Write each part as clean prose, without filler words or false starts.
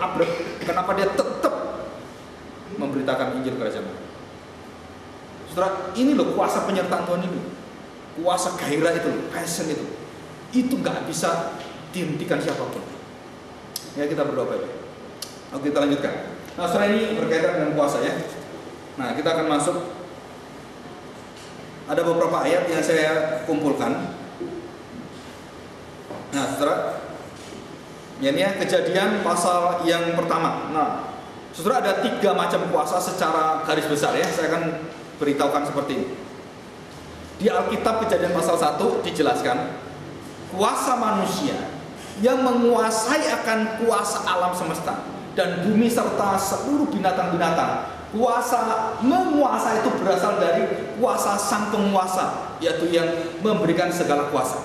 abrek, kenapa dia tetap memberitakan Injil kerajaan Allah? Saudara, ini loh kuasa penyertaan Tuhan ini, kuasa gairah itu, passion itu nggak bisa dihentikan siapapun. Ya, kita berdoa baik. Oke, kita lanjutkan. Nah, saudara, ini berkaitan dengan kuasa ya. Nah, kita akan masuk. Ada beberapa ayat yang saya kumpulkan. Nah, saudara, ini ya Kejadian pasal yang pertama. Nah, saudara, ada 3 macam kuasa secara garis besar ya. Saya akan beritahukan seperti ini. Di Alkitab Kejadian pasal 1 dijelaskan kuasa manusia yang menguasai akan kuasa alam semesta dan bumi serta seluruh binatang-binatang. Kuasa menguasa itu berasal dari kuasa sang penguasa, yaitu yang memberikan segala kuasa.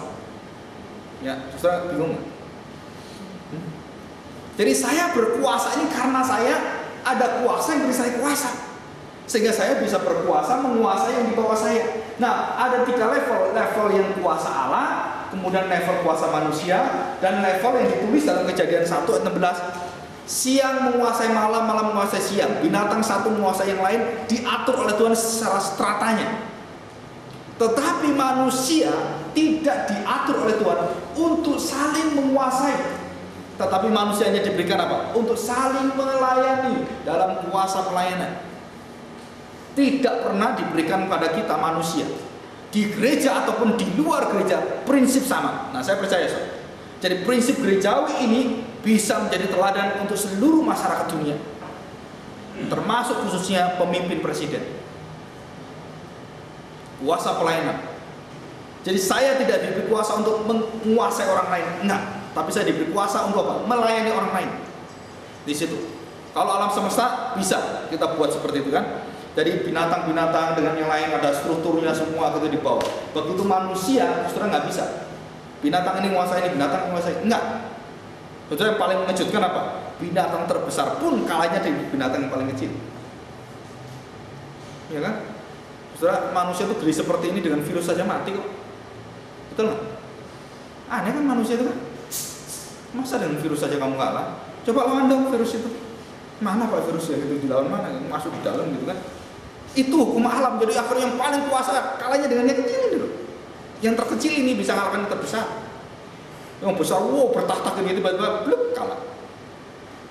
Ya, saudara bingung? Jadi saya berkuasa ini karena saya ada kuasa yang beri saya kuasa, sehingga saya bisa berkuasa menguasai yang di bawah saya. Nah, ada 3 level yang kuasa Allah, kemudian level kuasa manusia, dan level yang ditulis dalam Kejadian 1 ayat 16. Siang menguasai malam, malam menguasai siang. Binatang satu menguasai yang lain, diatur oleh Tuhan secara stratanya. Tetapi manusia tidak diatur oleh Tuhan untuk saling menguasai. Tetapi manusia hanya diberikan apa? Untuk saling melayani dalam kuasa pelayanan. Tidak pernah diberikan pada kita manusia di gereja ataupun di luar gereja prinsip sama. Nah, saya percaya so. Jadi prinsip gerejawi ini bisa menjadi teladan untuk seluruh masyarakat dunia, termasuk khususnya pemimpin presiden. Kuasa pelayanan. Jadi saya tidak diberi kuasa untuk menguasai orang lain, enggak. Tapi saya diberi kuasa untuk apa? Melayani orang lain. Di situ. Kalau alam semesta bisa kita buat seperti itu kan. Jadi binatang-binatang dengan yang lain ada strukturnya semua gitu di bawah. Begitu manusia, saudara nggak bisa. Binatang ini menguasai ini, binatang menguasai, enggak. Saudara, yang paling mengejutkan apa? Binatang terbesar pun kalahnya dari binatang yang paling kecil. Ya kan? Saudara, manusia itu geli seperti ini dengan virus saja mati kok. Betul nggak? Aneh kan manusia itu kan? Masa dengan virus saja kamu kalah? Coba lawan dong virus itu. Mana pak virusnya itu dilawan mana? Masuk di dalam gitu kan? Itu hukum alam. Jadi akhirnya yang paling kuasa kalahnya dengan yang kecil ini loh. Yang terkecil ini bisa kalahkan yang terbesar. Yang besar, wow, bertahta gitu tiba-tiba bluk kalah.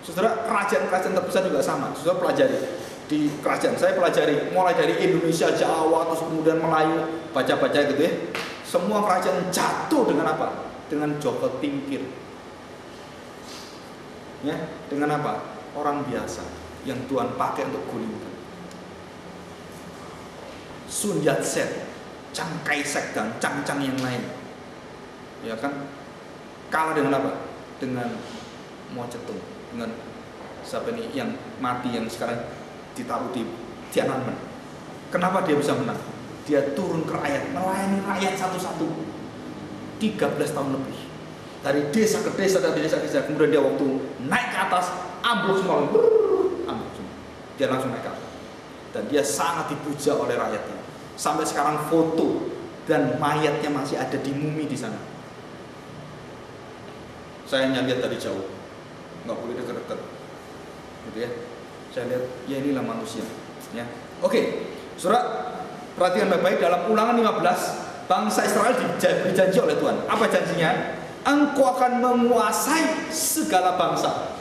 Saudara, kerajaan-kerajaan terbesar juga sama. Saudara pelajari di kerajaan. Saya pelajari mulai dari Indonesia, Jawa, terus kemudian Melayu, baca-baca gitu ya. Semua kerajaan jatuh dengan apa? Dengan Joko Tingkir. Ya, dengan apa? Orang biasa yang Tuhan pakai untuk gulingkan. Sun Yat-sen, Chiang Kai-shek dan Chang yang lain. Ya kan? Kalah dengan apa? Dengan Mao Zedong, dengan siapa ini yang mati yang sekarang ditaruh di Tiananmen. Kenapa dia bisa menang? Dia turun ke rakyat, melayani rakyat satu-satu 13 tahun lebih. Dari desa ke desa, dari desa ke desa. Kemudian dia waktu naik ke atas, ambruk semua. Ambruk semua. Dia langsung naik ke atas. Dan dia sangat dipuja oleh rakyatnya. Sampai sekarang foto dan mayatnya masih ada di mumi di sana. Saya hanya lihat dari jauh, nggak boleh dekat-dekat, gitu ya. Saya lihat, ya inilah manusia. Ya, oke, saudara, perhatikan baik-baik dalam Ulangan 15, bangsa Israel diberi janji oleh Tuhan. Apa janjinya? Engkau akan menguasai segala bangsa.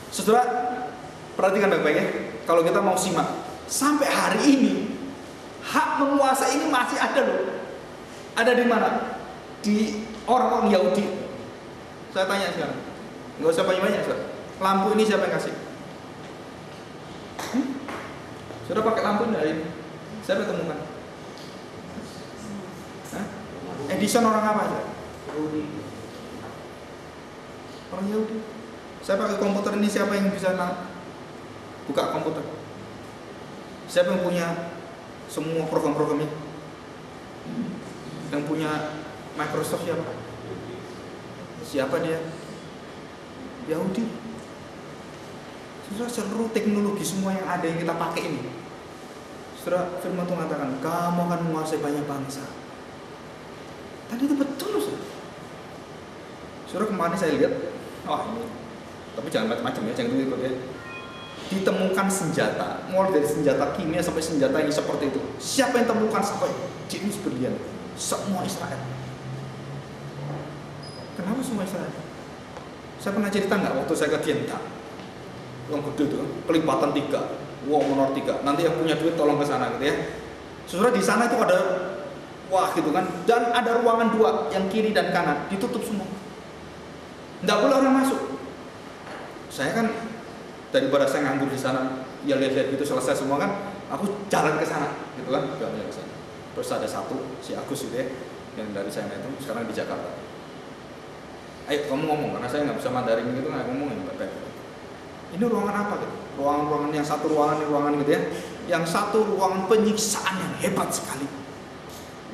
Saudara, perhatikan baik-baik ya. Kalau kita mau simak, sampai hari ini hak menguasai ini masih ada loh. Ada di mana? Di orang-orang Yahudi. Saya tanya sekarang, nggak usah banyak-banyak, saudara. Lampu ini siapa yang kasih? Sudah pakai lampu dari siapa yang temukan? Edison orang apa aja? Orang Yahudi. Saya pakai komputer ini, siapa yang bisa buka komputer? Siapa yang punya semua program-programnya? Yang punya Microsoft siapa? Siapa dia? Yahudi. Saudara, seluruh teknologi semua yang ada yang kita pakai ini, saudara, firman Tuhan mengatakan, kamu akan menguasai banyak bangsa. Tadi itu betul, saudara. Saudara, kemarin saya lihat, ini Tapi jangan macam-macam ya, jangan ikut ya. Ditemukan senjata, mulai dari senjata kimia sampai senjata yang seperti itu. Siapa yang temukan sampai jenius berlian? Semua Israel. Kenapa semua Israel? Saya pernah cerita nggak waktu saya ke Tientang, yang gede itu, kelipatan 3, wow menor 3. Nanti yang punya duit tolong ke sana gitu ya. Saudara di sana itu ada, wah gitu kan, dan ada ruangan 2 yang kiri dan kanan ditutup semua. Nggak boleh orang masuk. Saya kan daripada saya nganggur di sana, ya lihat-lihat gitu selesai semua kan, aku jalan ke sana, gitu kan, jalan ke sana. Terus ada satu si Agus gitu ya, yang dari China itu sekarang di Jakarta. Ayo kamu ngomong, karena saya nggak bisa Mandarin gitu, nggak ngomongin baik. Ini ruangan apa gitu? Ruangan yang satu ruangan gitu ya, yang satu ruangan penyiksaan yang hebat sekali.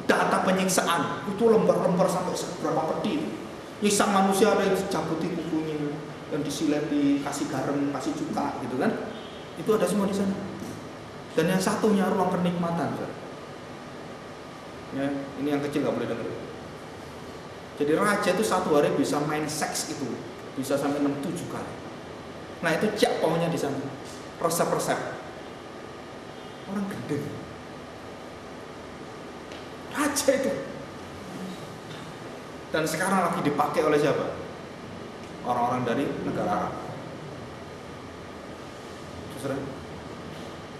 Data penyiksaan itu lembar-lembar sampai seberapa peti. Nyiksa manusia ada yang dicabuti kukunya, yang disileti, kasih garam, kasih cuka gitu kan, itu ada semua di sana. Dan yang satunya ruang kenikmatan, ya, ini yang kecil nggak boleh dengar. Jadi raja itu satu hari bisa main seks itu bisa sampai 6-7 kali. Nah itu jakpaunya di sana, resep-resep orang gede, raja itu. Dan sekarang lagi dipakai oleh siapa? Orang-orang dari negara Arab. Saudara,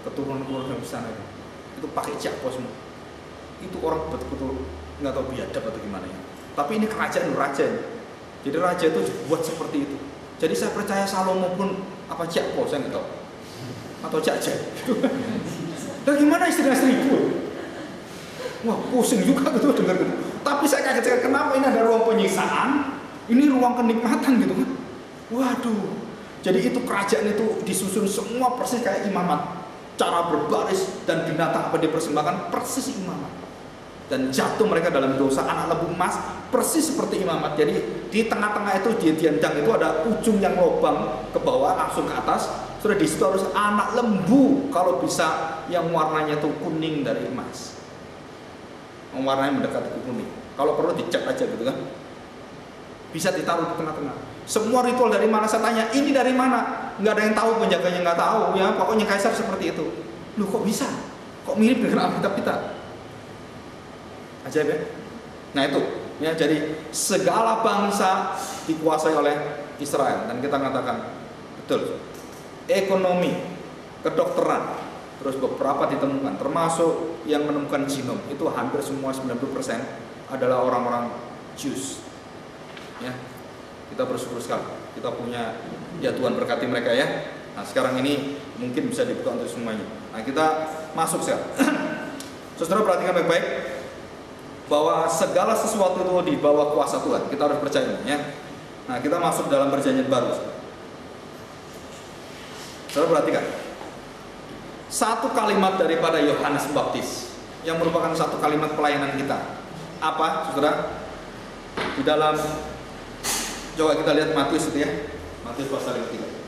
keturunan-keturunan yang sana itu pakai jakpo semua. Itu orang betul-betul nggak tahu biadab atau gimana ya. Tapi ini kerajaan raja. Jadi raja itu dibuat seperti itu. Jadi saya percaya Salomo pun apa jakpo saya nggak tahu. Atau jakja. Dan gimana istri-istriku? Wah pusing juga gitu dengar gitu. Tapi saya kaget kenapa ini ada ruang penyiksaan. Ini ruang kenikmatan gitu kan. Waduh. Jadi itu kerajaan itu disusun semua persis kayak imamat. Cara berbaris dan binatang apa dipersembahkan persis imamat. Dan jatuh mereka dalam dosa anak lembu emas persis seperti imamat. Jadi di tengah-tengah itu di diandang itu ada ujung yang lubang ke bawah langsung ke atas. Sudah di situ harus anak lembu kalau bisa yang warnanya itu kuning dari emas. Warnanya mendekati kuning. Kalau perlu dicek aja gitu kan. Bisa ditaruh di tengah-tengah. Semua ritual dari mana saya tanya, ini dari mana? Nggak ada yang tahu, penjaganya nggak tahu ya. Pokoknya kaisar seperti itu. Loh kok bisa? Kok mirip dengan Alkitab kita? Ajaib ya. Nah itu ya, jadi segala bangsa dikuasai oleh Israel dan kita mengatakan betul. Ekonomi, kedokteran, terus beberapa ditemukan, termasuk yang menemukan genom itu hampir semua 90% adalah orang-orang Jews. Ya, kita bersyukur sekali. Kita punya, ya Tuhan berkati mereka ya. Nah sekarang ini mungkin bisa dibuka untuk semuanya. Nah kita masuk sekarang. Saudara perhatikan baik-baik bahwa segala sesuatu itu di bawah kuasa Tuhan. Kita harus percaya ya. Nah kita masuk dalam perjanjian baru. Saudara perhatikan. Satu kalimat daripada Yohanes Pembaptis yang merupakan satu kalimat pelayanan kita. Apa, saudara? Di dalam, coba kita lihat Matius itu ya, Matius pasal 3.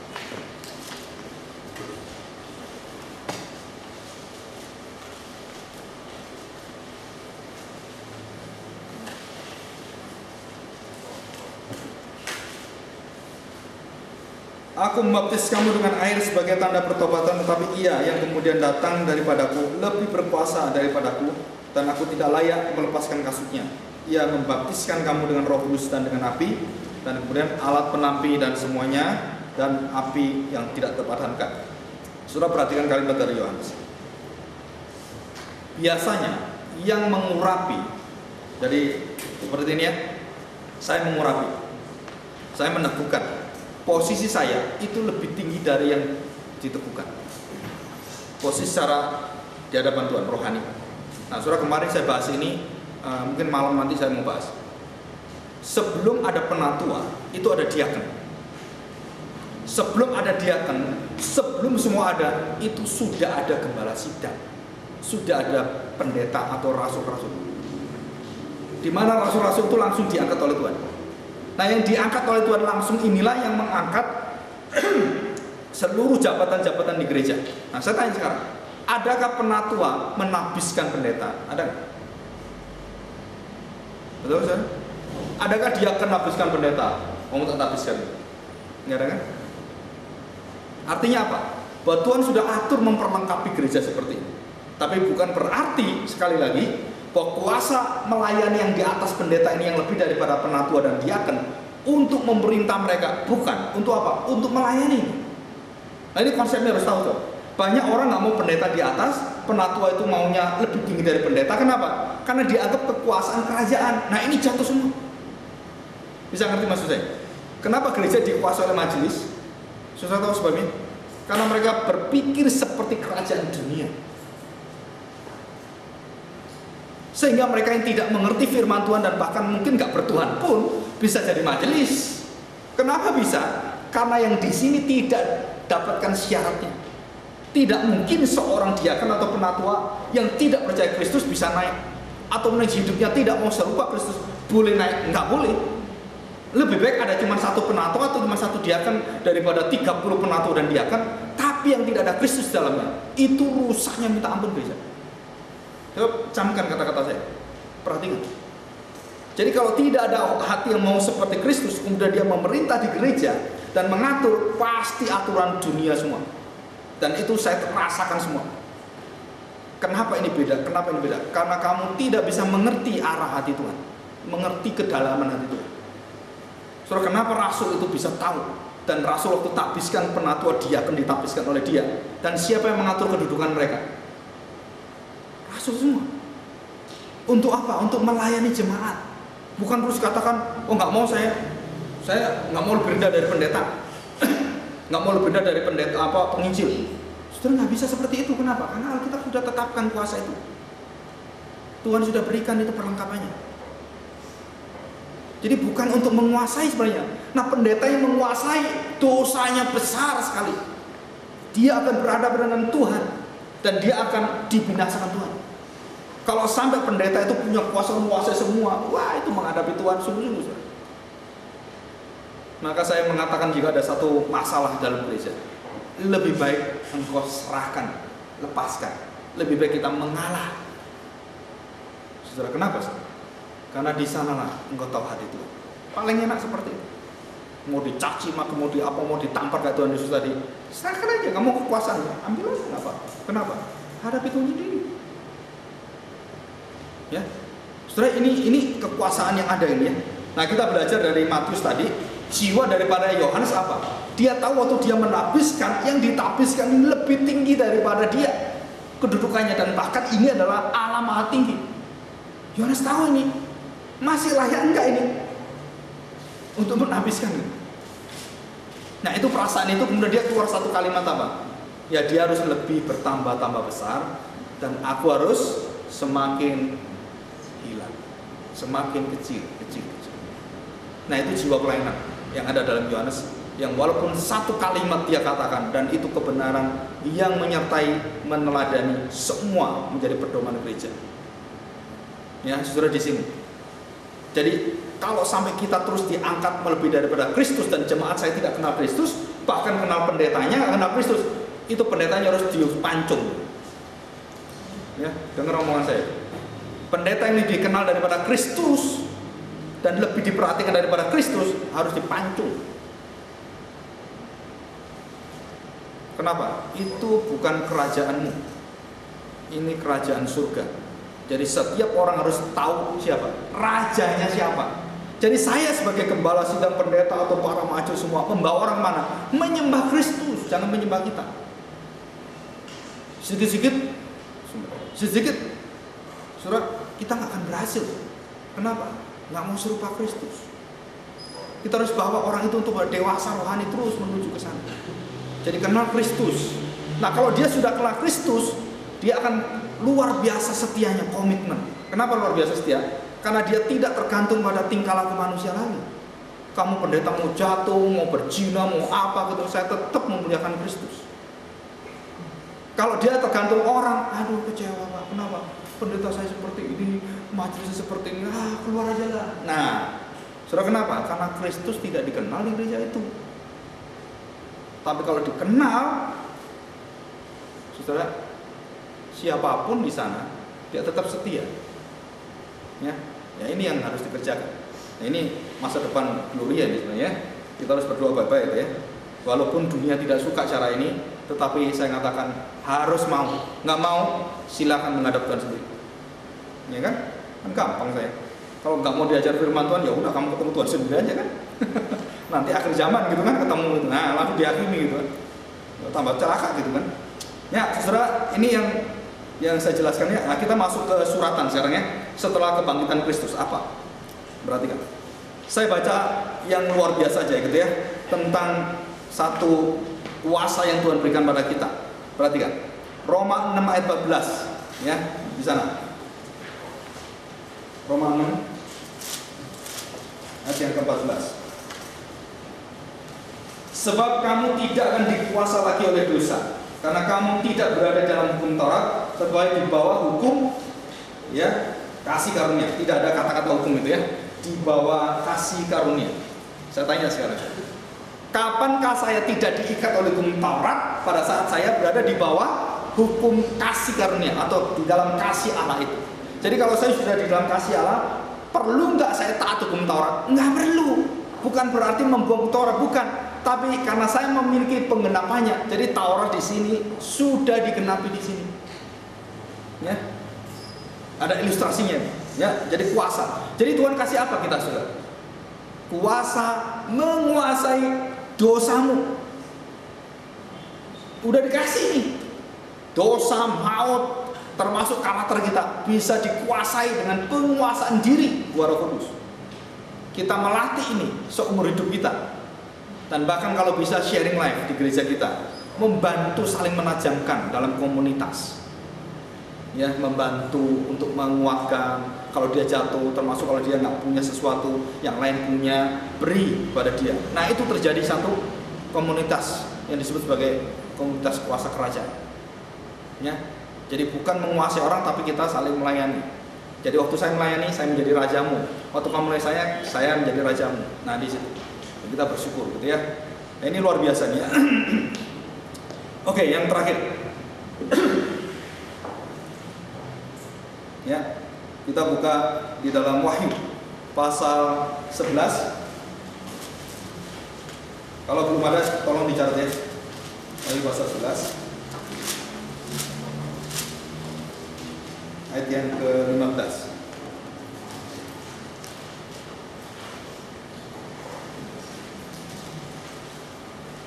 Aku membaptis kamu dengan air sebagai tanda pertobatan, tetapi Ia yang kemudian datang daripadaku lebih berkuasa daripadaku, dan aku tidak layak melepaskan kasutnya. Ia membaptiskan kamu dengan Roh Kudus dan dengan api, dan kemudian alat penampi dan semuanya, dan api yang tidak terpadamkan. Saudara perhatikan kalimat dari Yohanes. Biasanya yang mengurapi, jadi seperti ini ya, saya mengurapi, saya meneguhkan. Posisi saya itu lebih tinggi dari yang diteguhkan. Posisi secara di hadapan Tuhan, rohani. Nah, saudara kemarin saya bahas ini, mungkin malam nanti saya mau bahas. Sebelum ada penatua, itu ada diaken. Sebelum ada diaken, sebelum semua ada, itu sudah ada gembala sidang. Sudah ada pendeta atau rasul-rasul. Di mana rasul-rasul itu langsung diangkat oleh Tuhan. Nah yang diangkat oleh Tuhan langsung inilah yang mengangkat seluruh jabatan-jabatan di gereja. Nah saya tanya sekarang, adakah penatua menabiskan pendeta? Ada nggak? Betul kan? Adakah dia menabiskan pendeta? Kamu tak tabiskan? Nggak ada kan? Artinya apa? Bahwa Tuhan sudah atur memperlengkapi gereja seperti ini. Tapi bukan berarti, sekali lagi, bahwa kuasa melayani yang di atas pendeta ini yang lebih daripada penatua dan diaken untuk memerintah mereka. Bukan. Untuk apa? Untuk melayani. Nah ini konsepnya harus tahu tuh. Banyak orang nggak mau pendeta di atas, penatua itu maunya lebih tinggi dari pendeta. Kenapa? Karena dianggap kekuasaan kerajaan. Nah ini jatuh semua. Bisa ngerti maksud saya? Kenapa gereja dikuasai oleh majelis? Susah tahu sebabnya? Karena mereka berpikir seperti kerajaan dunia. Sehingga mereka yang tidak mengerti firman Tuhan dan bahkan mungkin nggak bertuhan pun bisa jadi majelis. Kenapa bisa? Karena yang di sini tidak dapatkan syaratnya. Tidak mungkin seorang diaken atau penatua yang tidak percaya Kristus bisa naik, atau hidupnya tidak mau serupa Kristus boleh naik, nggak boleh. Lebih baik ada cuma satu penatua atau cuma satu diaken daripada 30 penatua dan diaken tapi yang tidak ada Kristus dalamnya. Itu rusaknya minta ampun gereja. Coba camkan kata-kata saya, perhatikan. Jadi kalau tidak ada hati yang mau seperti Kristus, kemudian dia memerintah di gereja dan mengatur, pasti aturan dunia semua. Dan itu saya rasakan semua. Kenapa ini beda? Kenapa ini beda? Karena kamu tidak bisa mengerti arah hati Tuhan, mengerti kedalaman hati Tuhan. Saudara, kenapa Rasul itu bisa tahu? Dan Rasul waktu takbiskan penatua diaken ditakbiskan oleh dia. Dan siapa yang mengatur kedudukan mereka? Rasul semua. Untuk apa? Untuk melayani jemaat. Bukan terus katakan, oh nggak mau saya nggak mau lebih rendah dari pendeta, nggak mau lebih rendah dari pendeta penginjil. Saudara nggak bisa seperti itu. Kenapa? Karena Alkitab sudah tetapkan kuasa itu. Tuhan sudah berikan itu perlengkapannya. Jadi bukan untuk menguasai sebenarnya. Nah pendeta yang menguasai dosanya besar sekali. Dia akan berhadapan dengan Tuhan dan dia akan dibinasakan Tuhan. Kalau sampai pendeta itu punya kuasa menguasai semua, wah itu menghadapi Tuhan sungguh-sungguh. Maka saya mengatakan jika ada satu masalah dalam gereja, lebih baik engkau serahkan, lepaskan. Lebih baik kita mengalah. Saudara, kenapa? Karena di sanalah engkau tahu hati Tuhan. Paling enak seperti itu. Mau dicaci maki, mau di apa, mau ditampar kayak Tuhan Yesus tadi, serahkan aja, nggak mau kekuasaannya, ambil aja, nggak apa. Kenapa? Hadapi Tuhan sendiri. Ya, saudara, ini kekuasaan yang ada ini ya. Nah kita belajar dari Matius tadi, jiwa daripada Yohanes apa? Dia tahu waktu dia menapbiskan, yang ditapbiskan ini lebih tinggi daripada dia kedudukannya, dan bahkan ini adalah Allah Maha Tinggi. Yohanes tahu ini, masih layak enggak ini untuk menapbiskan ini. Nah itu perasaan itu kemudian dia keluar satu kalimat apa? Ya dia harus lebih bertambah-tambah besar dan aku harus semakin hilang, semakin kecil. Nah itu jiwa pelayanan yang ada dalam Yohanes, yang walaupun satu kalimat dia katakan dan itu kebenaran yang menyertai meneladani semua menjadi pedoman gereja. Ya saudara di sini. Jadi kalau sampai kita terus diangkat melebihi daripada Kristus dan jemaat saya tidak kenal Kristus, bahkan kenal pendetanya nggak kenal Kristus, itu pendetanya harus dipancung. Ya, dengar omongan saya. Pendeta yang lebih dikenal daripada Kristus dan lebih diperhatikan daripada Kristus harus dipancung. Kenapa? Itu bukan kerajaanmu. Ini kerajaan surga. Jadi setiap orang harus tahu siapa, rajanya siapa. Jadi saya sebagai gembala sidang pendeta atau para maju semua membawa orang mana? Menyembah Kristus, jangan menyembah kita. Sedikit, saudara, kita nggak akan berhasil. Kenapa? Nggak mau serupa Kristus. Kita harus bawa orang itu untuk dewasa rohani terus menuju ke sana. Jadi kenal Kristus. Nah kalau dia sudah kenal Kristus, dia akan luar biasa setianya, komitmen. Kenapa luar biasa setia? Karena dia tidak tergantung pada tingkah laku manusia lagi. Kamu pendeta mau jatuh, mau berzina, mau apa gitu, saya tetap memuliakan Kristus. Kalau dia tergantung orang, aduh kecewa Pak, kenapa? Pendeta saya seperti ini, majelisnya seperti ini, keluar aja lah. Nah, saudara kenapa? Karena Kristus tidak dikenal di gereja itu. Tapi kalau dikenal, saudara, siapapun di sana dia tetap setia. Ya ini yang harus dikerjakan. Nah, ini masa depan Gloria ini sebenarnya. Kita harus berdoa baik-baik ya. Walaupun dunia tidak suka cara ini, tetapi saya katakan harus mau. Nggak mau, silakan menghadap Tuhan sendiri. Ya kan? Kan gampang saya. Kalau nggak mau diajar firman Tuhan, ya udah kamu ketemu Tuhan sendiri aja kan. Nanti akhir zaman gitu kan ketemu, nah langsung dihakimi gitu kan. Tambah celaka gitu kan. Ya, saudara, ini yang saya jelaskan ya. Nah, kita masuk ke suratan sekarang ya. Setelah kebangkitan Kristus apa? Perhatikan. Saya baca yang luar biasa aja gitu ya, tentang satu kuasa yang Tuhan berikan pada kita. Perhatikan. Roma 6 ayat 14 ya, di sana. Roma 6 ayat yang ke-14. Sebab kamu tidak akan dikuasa lagi oleh dosa, karena kamu tidak berada dalam hukum Taurat, tetapi di bawah hukum ya kasih karunia. Tidak ada kata-kata hukum itu ya. Di bawah kasih karunia. Saya tanya sekarang, kapankah saya tidak diikat oleh hukum Taurat pada saat saya berada di bawah hukum kasih karunia atau di dalam kasih Allah itu? Jadi kalau saya sudah di dalam kasih Allah, perlu nggak saya taat hukum Taurat? Nggak perlu. Bukan berarti membuang Taurat, bukan. Tapi karena saya memiliki penggenapannya, jadi Taurat di sini sudah digenapi di sini. Ya, ada ilustrasinya. Ya, jadi kuasa. Jadi Tuhan kasih apa kita sudah? Kuasa menguasai dosamu. Udah dikasih nih. Dosa, maut, termasuk karakter kita bisa dikuasai dengan penguasaan diri Roh Kudus. Kita melatih ini seumur hidup kita. Dan bahkan kalau bisa sharing life di gereja kita, membantu saling menajamkan dalam komunitas. Ya, membantu untuk menguatkan kalau dia jatuh, termasuk kalau dia nggak punya sesuatu yang lain punya, beri pada dia. Nah, itu terjadi satu komunitas yang disebut sebagai komunitas kuasa kerajaan. Ya, jadi bukan menguasai orang, tapi kita saling melayani. Jadi waktu saya melayani, saya menjadi rajamu. Waktu kamu melayani saya menjadi rajamu. Nah, di situ kita bersyukur gitu ya. Nah, ini luar biasa nih. Oke, yang terakhir. Ya, kita buka di dalam Wahyu pasal 11. Kalau belum ada, tolong dicatat ya. Wahyu pasal 11 ayat yang ke-15.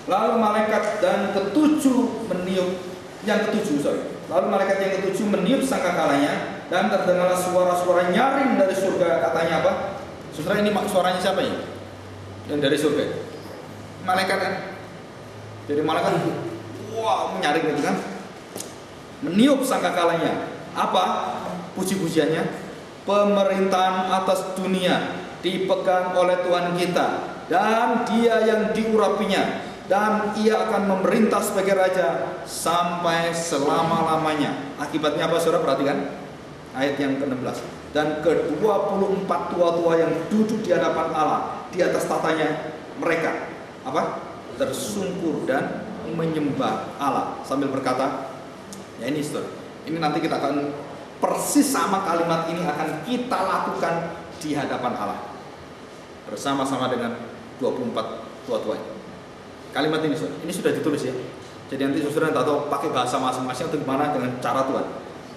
Lalu malaikat dan ketujuh meniup Lalu malaikat yang ketujuh meniup sangkakalanya, dan terdengarlah suara-suara nyaring dari surga. Katanya apa? Saudara, ini suaranya siapa ya? Yang dari surga. Malaikat kan? Jadi malaikat wah menyaring gitu kan? Meniup sangkakalanya. Apa puji-pujiannya? Pemerintahan atas dunia dipegang oleh Tuhan kita, dan Dia yang diurapinya, dan Ia akan memerintah sebagai raja sampai selama-lamanya. Akibatnya apa, saudara? Perhatikan ayat yang ke-16. Dan ke-24 tua-tua yang duduk di hadapan Allah, di atas tatanya, mereka apa? Tersungkur dan menyembah Allah sambil berkata, ya ini saudara, ini nanti kita akan persis sama kalimat ini akan kita lakukan di hadapan Allah bersama-sama dengan 24 tua-tua ini. Kalimat ini, saudara, ini sudah ditulis ya. Jadi nanti saudara tak tahu pakai bahasa masing-masing atau gimana dengan cara Tuhan.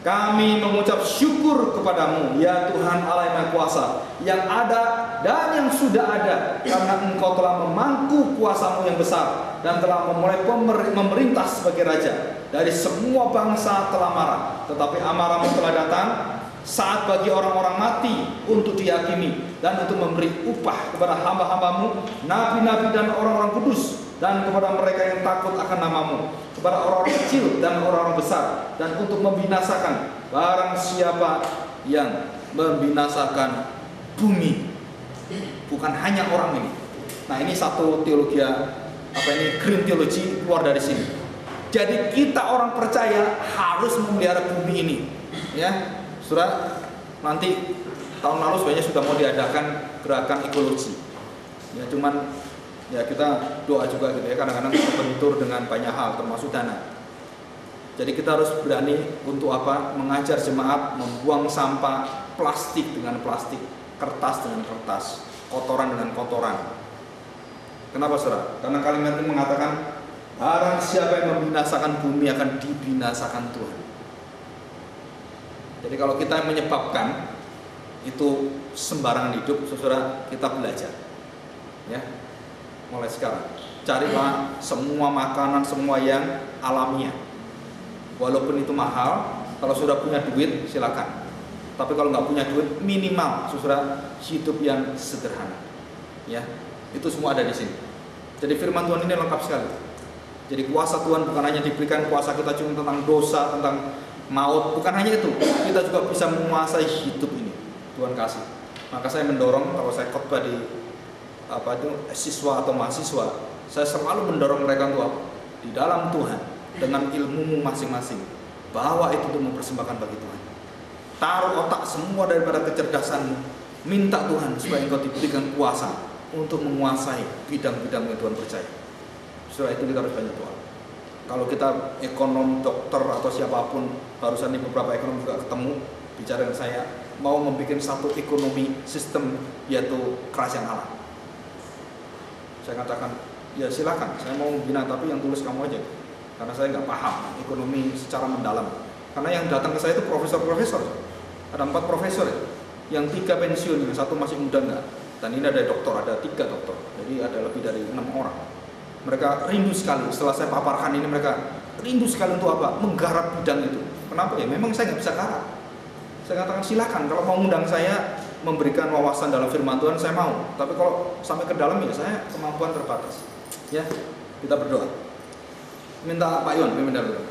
Kami mengucap syukur kepadamu, ya Tuhan Allah yang Maha Kuasa, yang ada dan yang sudah ada, karena Engkau telah memangku kuasamu yang besar dan telah memulai memerintah sebagai raja. Dari semua bangsa telah marah, tetapi amarahmu telah datang saat bagi orang-orang mati untuk dihakimi, dan untuk memberi upah kepada hamba-hambamu, nabi-nabi dan orang-orang kudus, dan kepada mereka yang takut akan namamu, kepada orang-orang kecil dan orang-orang besar, dan untuk membinasakan barang siapa yang membinasakan bumi. Bukan hanya orang ini. Nah, ini satu teologi green theology keluar dari sini. Jadi kita orang percaya harus memelihara bumi ini, ya. Saudara, nanti tahun lalu sebenarnya sudah mau diadakan gerakan ekologi. Ya, cuman ya kita doa juga gitu ya, kadang-kadang terbentur dengan banyak hal termasuk dana. Jadi kita harus berani untuk apa? Mengajar jemaat membuang sampah plastik dengan plastik, kertas dengan kertas, kotoran dengan kotoran. Kenapa saudara? Karena kalimat ini mengatakan barang siapa yang membinasakan bumi akan dibinasakan Tuhan. Jadi kalau kita yang menyebabkan itu sembarangan hidup, saudara, kita belajar. Ya, mulai sekarang carilah semua makanan, semua yang alamiah. Walaupun itu mahal, kalau sudah punya duit silakan. Tapi kalau nggak punya duit, minimal saudara hidup yang sederhana. Ya, itu semua ada di sini. Jadi firman Tuhan ini lengkap sekali. Jadi kuasa Tuhan bukan hanya diberikan kuasa kita cuma tentang dosa, tentang maut, bukan hanya itu. Kita juga bisa menguasai hidup ini. Tuhan kasih. Maka saya mendorong kalau saya khotbah di siswa atau mahasiswa, saya selalu mendorong mereka untuk di dalam Tuhan dengan ilmumu masing-masing, bawa itu untuk mempersembahkan bagi Tuhan. Taruh otak semua daripada kecerdasanmu, minta Tuhan supaya engkau diberikan kuasa untuk menguasai bidang-bidang yang Tuhan percaya. Setelah itu kita harus banyak doa. Kalau kita ekonom, dokter atau siapapun, barusan di beberapa ekonom juga ketemu bicara dengan saya, mau membuat satu ekonomi sistem yaitu kerajaan Allah. Saya katakan, ya silakan, saya mau membina, tapi yang tulis kamu aja, karena saya nggak paham ekonomi secara mendalam. Karena yang datang ke saya itu profesor-profesor, ada 4 profesor ya, yang 3 pensiun, yang 1 masih muda enggak. Dan ini ada doktor, ada 3 doktor, jadi ada lebih dari 6 orang. Mereka rindu sekali, setelah saya paparkan ini mereka rindu sekali untuk apa? Menggarap bidang itu. Kenapa ya? Memang saya nggak bisa garap. Saya katakan silakan, kalau mau undang saya memberikan wawasan dalam firman Tuhan saya mau. Tapi kalau sampai ke dalam ya saya kemampuan terbatas. Ya, kita berdoa. Minta Pak Yon, minta dulu.